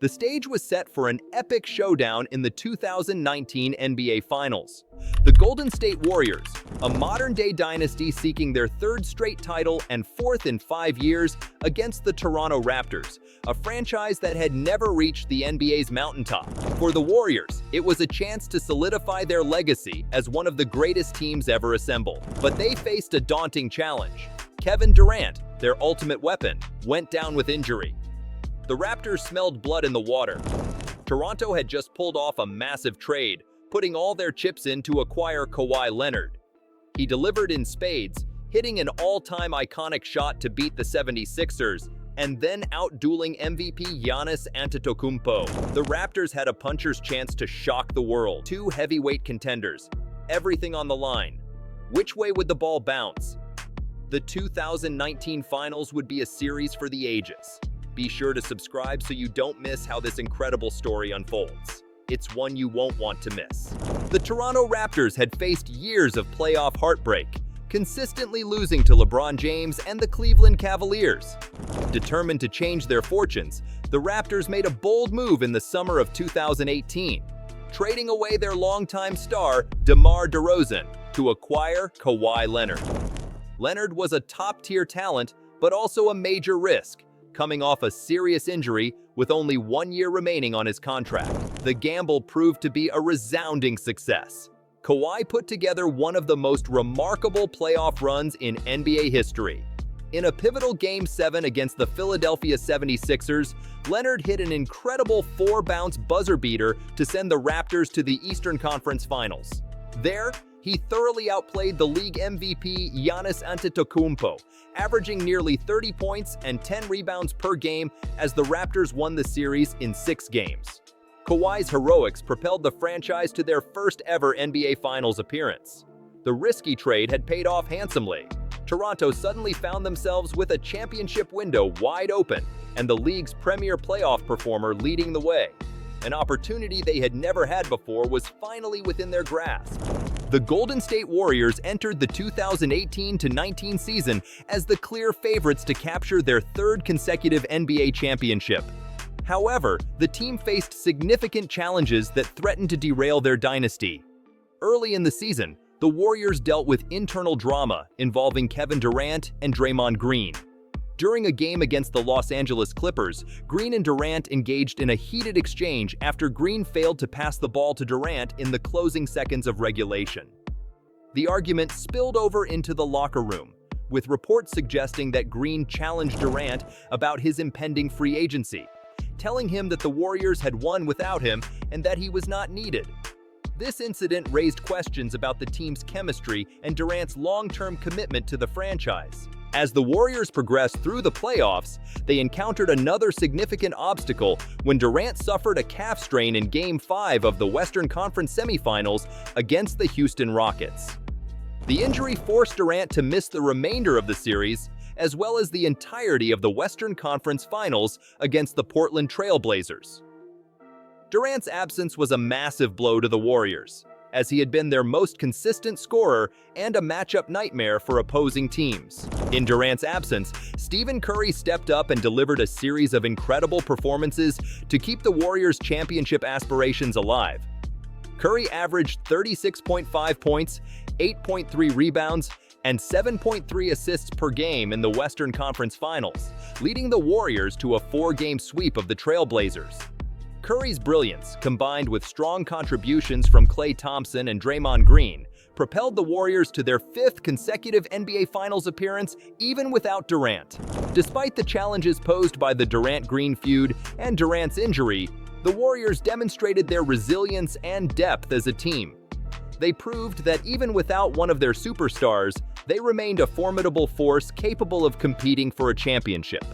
The stage was set for an epic showdown in the 2019 NBA Finals. The Golden State Warriors, a modern-day dynasty seeking their third straight title and fourth in 5 years, against the Toronto Raptors, a franchise that had never reached the NBA's mountaintop. For the Warriors, it was a chance to solidify their legacy as one of the greatest teams ever assembled. But they faced a daunting challenge. Kevin Durant, their ultimate weapon, went down with injury. The Raptors smelled blood in the water. Toronto had just pulled off a massive trade, putting all their chips in to acquire Kawhi Leonard. He delivered in spades, hitting an all-time iconic shot to beat the 76ers, and then outdueling MVP Giannis Antetokounmpo. The Raptors had a puncher's chance to shock the world. Two heavyweight contenders, everything on the line. Which way would the ball bounce? The 2019 Finals would be a series for the ages. Be sure to subscribe so you don't miss how this incredible story unfolds. It's one you won't want to miss. The Toronto Raptors had faced years of playoff heartbreak, consistently losing to LeBron James and the Cleveland Cavaliers. Determined to change their fortunes, the Raptors made a bold move in the summer of 2018, trading away their longtime star, DeMar DeRozan, to acquire Kawhi Leonard. Leonard was a top-tier talent, but also a major risk, coming off a serious injury with only 1 year remaining on his contract. The gamble proved to be a resounding success. Kawhi put together one of the most remarkable playoff runs in NBA history. In a pivotal Game 7 against the Philadelphia 76ers, Leonard hit an incredible 4-bounce buzzer beater to send the Raptors to the Eastern Conference Finals. There, he thoroughly outplayed the league MVP Giannis Antetokounmpo, averaging nearly 30 points and 10 rebounds per game as the Raptors won the series in 6 games. Kawhi's heroics propelled the franchise to their first ever NBA Finals appearance. The risky trade had paid off handsomely. Toronto suddenly found themselves with a championship window wide open and the league's premier playoff performer leading the way. An opportunity they had never had before was finally within their grasp. The Golden State Warriors entered the 2018-19 season as the clear favorites to capture their third consecutive NBA championship. However, the team faced significant challenges that threatened to derail their dynasty. Early in the season, the Warriors dealt with internal drama involving Kevin Durant and Draymond Green. During a game against the Los Angeles Clippers, Green and Durant engaged in a heated exchange after Green failed to pass the ball to Durant in the closing seconds of regulation. The argument spilled over into the locker room, with reports suggesting that Green challenged Durant about his impending free agency, telling him that the Warriors had won without him and that he was not needed. This incident raised questions about the team's chemistry and Durant's long-term commitment to the franchise. As the Warriors progressed through the playoffs, they encountered another significant obstacle when Durant suffered a calf strain in Game 5 of the Western Conference semifinals against the Houston Rockets. The injury forced Durant to miss the remainder of the series, as well as the entirety of the Western Conference Finals against the Portland Trail Blazers. Durant's absence was a massive blow to the Warriors, as he had been their most consistent scorer and a matchup nightmare for opposing teams. In Durant's absence, Stephen Curry stepped up and delivered a series of incredible performances to keep the Warriors' championship aspirations alive. Curry averaged 36.5 points, 8.3 rebounds, and 7.3 assists per game in the Western Conference Finals, leading the Warriors to a 4-game sweep of the Trail Blazers. Curry's brilliance, combined with strong contributions from Klay Thompson and Draymond Green, propelled the Warriors to their 5th consecutive NBA Finals appearance even without Durant. Despite the challenges posed by the Durant-Green feud and Durant's injury, the Warriors demonstrated their resilience and depth as a team. They proved that even without one of their superstars, they remained a formidable force capable of competing for a championship.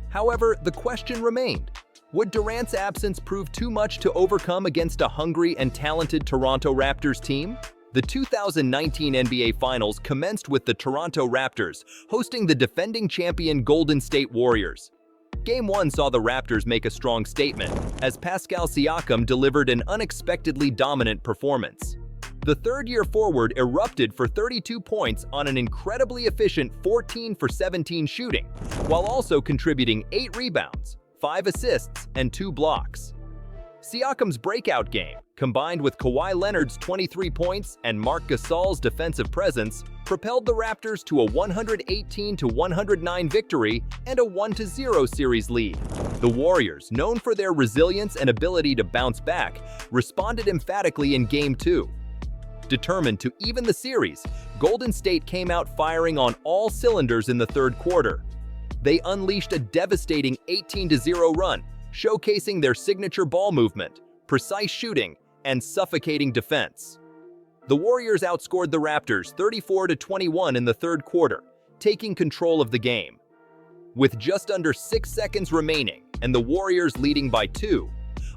However, the question remained: would Durant's absence prove too much to overcome against a hungry and talented Toronto Raptors team? The 2019 NBA Finals commenced with the Toronto Raptors hosting the defending champion Golden State Warriors. Game 1 saw the Raptors make a strong statement, as Pascal Siakam delivered an unexpectedly dominant performance. The third-year forward erupted for 32 points on an incredibly efficient 14 for 17 shooting, while also contributing 8 rebounds, 5 assists, and 2 blocks. Siakam's breakout game, combined with Kawhi Leonard's 23 points and Marc Gasol's defensive presence, propelled the Raptors to a 118-109 victory and a 1-0 series lead. The Warriors, known for their resilience and ability to bounce back, responded emphatically in Game 2. Determined to even the series, Golden State came out firing on all cylinders in the third quarter. They unleashed a devastating 18-0 run, showcasing their signature ball movement, precise shooting, and suffocating defense. The Warriors outscored the Raptors 34-21 in the third quarter, taking control of the game. With just under 6 seconds remaining and the Warriors leading by 2,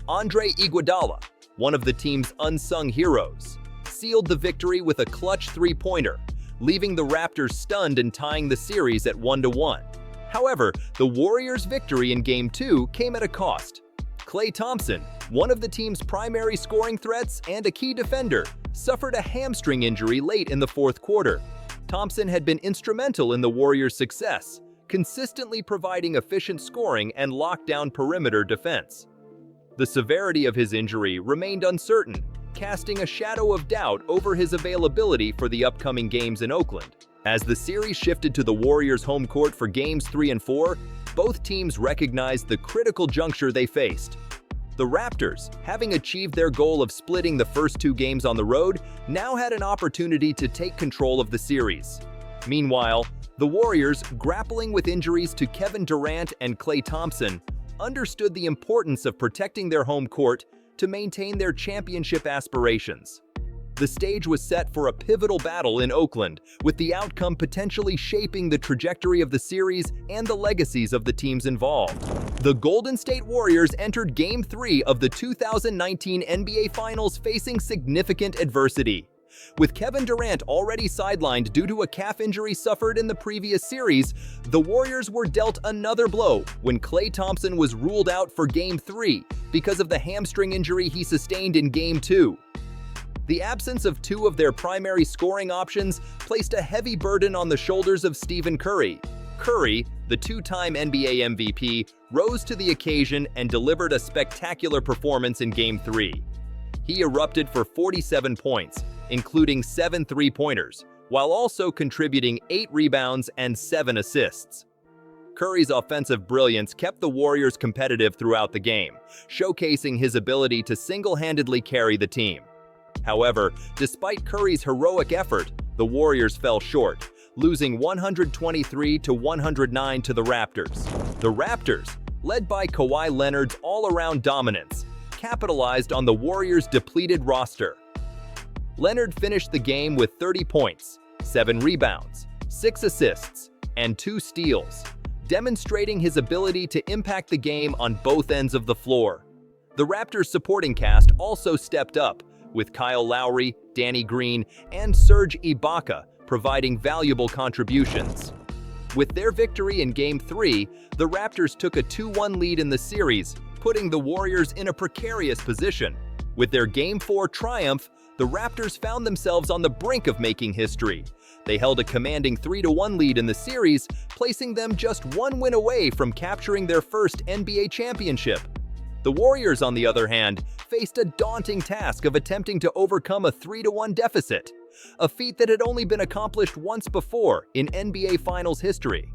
Andre Iguodala, one of the team's unsung heroes, sealed the victory with a clutch three-pointer, leaving the Raptors stunned and tying the series at 1-1. However, the Warriors' victory in Game 2 came at a cost. Klay Thompson, one of the team's primary scoring threats and a key defender, suffered a hamstring injury late in the fourth quarter. Thompson had been instrumental in the Warriors' success, consistently providing efficient scoring and lockdown perimeter defense. The severity of his injury remained uncertain, casting a shadow of doubt over his availability for the upcoming games in Oakland. As the series shifted to the Warriors' home court for Games 3 and 4, both teams recognized the critical juncture they faced. The Raptors, having achieved their goal of splitting the first 2 games on the road, now had an opportunity to take control of the series. Meanwhile, the Warriors, grappling with injuries to Kevin Durant and Klay Thompson, understood the importance of protecting their home court to maintain their championship aspirations. The stage was set for a pivotal battle in Oakland, with the outcome potentially shaping the trajectory of the series and the legacies of the teams involved. The Golden State Warriors entered Game 3 of the 2019 NBA Finals facing significant adversity. With Kevin Durant already sidelined due to a calf injury suffered in the previous series, the Warriors were dealt another blow when Klay Thompson was ruled out for Game 3 because of the hamstring injury he sustained in Game 2. The absence of 2 of their primary scoring options placed a heavy burden on the shoulders of Stephen Curry. Curry, the 2-time NBA MVP, rose to the occasion and delivered a spectacular performance in Game 3. He erupted for 47 points, including 7 three-pointers, while also contributing 8 rebounds and 7 assists. Curry's offensive brilliance kept the Warriors competitive throughout the game, showcasing his ability to single-handedly carry the team. However, despite Curry's heroic effort, the Warriors fell short, losing 123-109 to the Raptors. The Raptors, led by Kawhi Leonard's all-around dominance, capitalized on the Warriors' depleted roster. Leonard finished the game with 30 points, 7 rebounds, 6 assists, and 2 steals, demonstrating his ability to impact the game on both ends of the floor. The Raptors' supporting cast also stepped up, with Kyle Lowry, Danny Green, and Serge Ibaka providing valuable contributions. With their victory in Game 3, the Raptors took a 2-1 lead in the series, putting the Warriors in a precarious position. With their Game 4 triumph, the Raptors found themselves on the brink of making history. They held a commanding 3-1 lead in the series, placing them just 1 win away from capturing their first NBA championship. The Warriors, on the other hand, faced a daunting task of attempting to overcome a 3-1 deficit, a feat that had only been accomplished once before in NBA Finals history.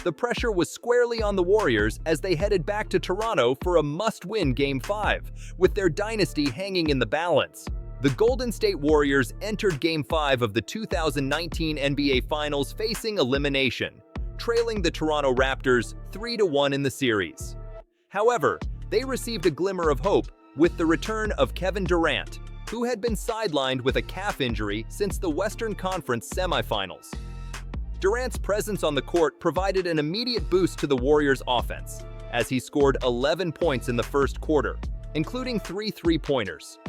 The pressure was squarely on the Warriors as they headed back to Toronto for a must-win Game 5, with their dynasty hanging in the balance. The Golden State Warriors entered Game 5 of the 2019 NBA Finals facing elimination, trailing the Toronto Raptors 3-1 in the series. However, they received a glimmer of hope with the return of Kevin Durant, who had been sidelined with a calf injury since the Western Conference semifinals. Durant's presence on the court provided an immediate boost to the Warriors' offense, as he scored 11 points in the first quarter, including 3 three-pointers.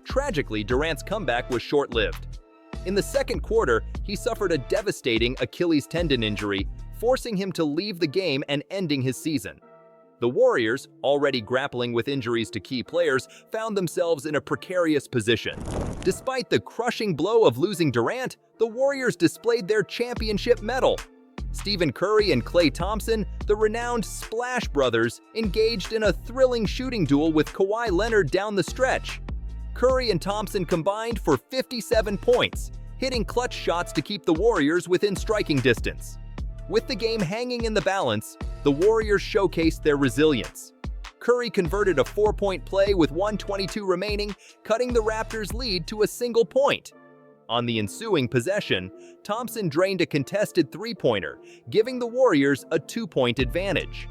Tragically, Durant's comeback was short-lived. In the second quarter, he suffered a devastating Achilles tendon injury, forcing him to leave the game and ending his season. The Warriors, already grappling with injuries to key players, found themselves in a precarious position. Despite the crushing blow of losing Durant, the Warriors displayed their championship mettle. Stephen Curry and Klay Thompson, the renowned Splash Brothers, engaged in a thrilling shooting duel with Kawhi Leonard down the stretch. Curry and Thompson combined for 57 points, hitting clutch shots to keep the Warriors within striking distance. With the game hanging in the balance, the Warriors showcased their resilience. Curry converted a 4-point play with 1:22 remaining, cutting the Raptors' lead to a single point. On the ensuing possession, Thompson drained a contested three-pointer, giving the Warriors a 2-point advantage.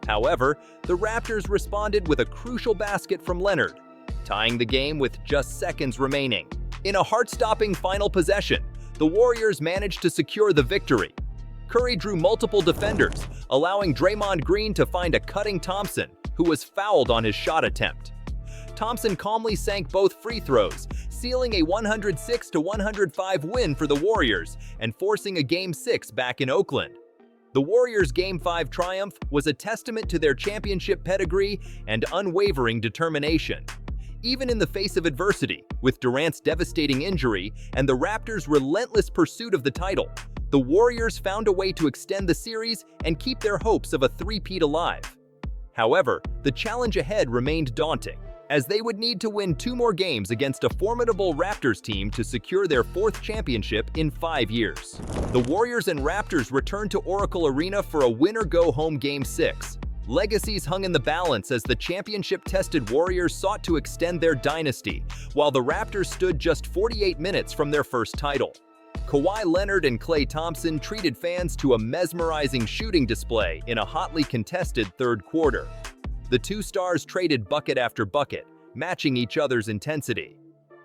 However, the Raptors responded with a crucial basket from Leonard, tying the game with just seconds remaining. In a heart-stopping final possession, the Warriors managed to secure the victory. Curry drew multiple defenders, allowing Draymond Green to find a cutting Thompson, who was fouled on his shot attempt. Thompson calmly sank both free throws, sealing a 106-105 win for the Warriors and forcing a Game 6 back in Oakland. The Warriors' Game 5 triumph was a testament to their championship pedigree and unwavering determination. Even in the face of adversity, with Durant's devastating injury and the Raptors' relentless pursuit of the title, the Warriors found a way to extend the series and keep their hopes of a three-peat alive. However, the challenge ahead remained daunting, as they would need to win 2 more games against a formidable Raptors team to secure their 4th championship in 5 years. The Warriors and Raptors returned to Oracle Arena for a win-or-go-home Game 6. Legacies hung in the balance as the championship-tested Warriors sought to extend their dynasty, while the Raptors stood just 48 minutes from their first title. Kawhi Leonard and Klay Thompson treated fans to a mesmerizing shooting display in a hotly contested third quarter. The two stars traded bucket after bucket, matching each other's intensity.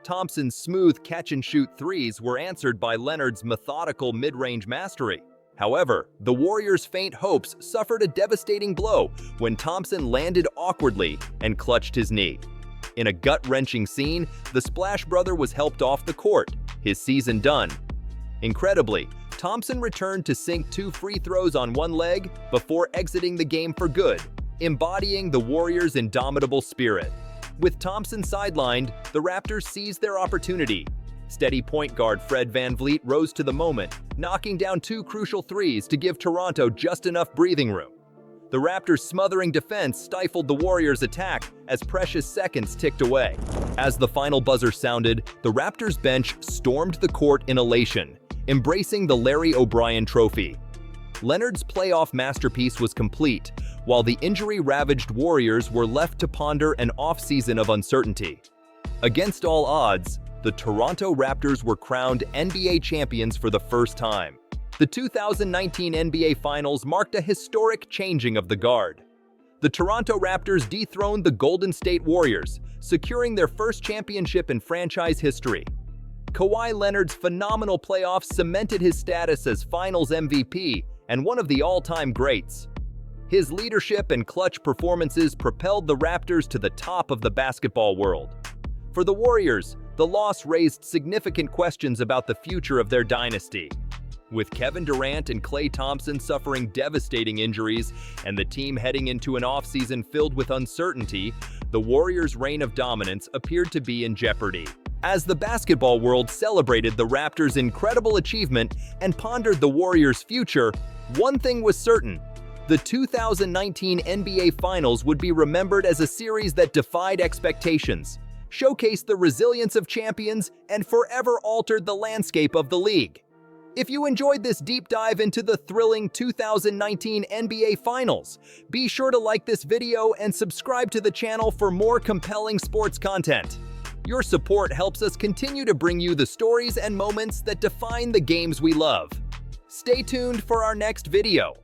Thompson's smooth catch-and-shoot threes were answered by Leonard's methodical mid-range mastery. However, the Warriors' faint hopes suffered a devastating blow when Thompson landed awkwardly and clutched his knee. In a gut-wrenching scene, the Splash Brother was helped off the court, his season done. Incredibly, Thompson returned to sink 2 free throws on one leg before exiting the game for good, embodying the Warriors' indomitable spirit. With Thompson sidelined, the Raptors seized their opportunity. Steady point guard Fred VanVleet rose to the moment, knocking down 2 crucial threes to give Toronto just enough breathing room. The Raptors' smothering defense stifled the Warriors' attack as precious seconds ticked away. As the final buzzer sounded, the Raptors' bench stormed the court in elation, embracing the Larry O'Brien Trophy. Leonard's playoff masterpiece was complete, while the injury-ravaged Warriors were left to ponder an off-season of uncertainty. Against all odds, the Toronto Raptors were crowned NBA champions for the first time. The 2019 NBA Finals marked a historic changing of the guard. The Toronto Raptors dethroned the Golden State Warriors, securing their first championship in franchise history. Kawhi Leonard's phenomenal playoffs cemented his status as Finals MVP and one of the all-time greats. His leadership and clutch performances propelled the Raptors to the top of the basketball world. For the Warriors, the loss raised significant questions about the future of their dynasty. With Kevin Durant and Klay Thompson suffering devastating injuries and the team heading into an offseason filled with uncertainty, the Warriors' reign of dominance appeared to be in jeopardy. As the basketball world celebrated the Raptors' incredible achievement and pondered the Warriors' future, one thing was certain: the 2019 NBA Finals would be remembered as a series that defied expectations, showcased the resilience of champions, and forever altered the landscape of the league. If you enjoyed this deep dive into the thrilling 2019 NBA Finals, be sure to like this video and subscribe to the channel for more compelling sports content. Your support helps us continue to bring you the stories and moments that define the games we love. Stay tuned for our next video.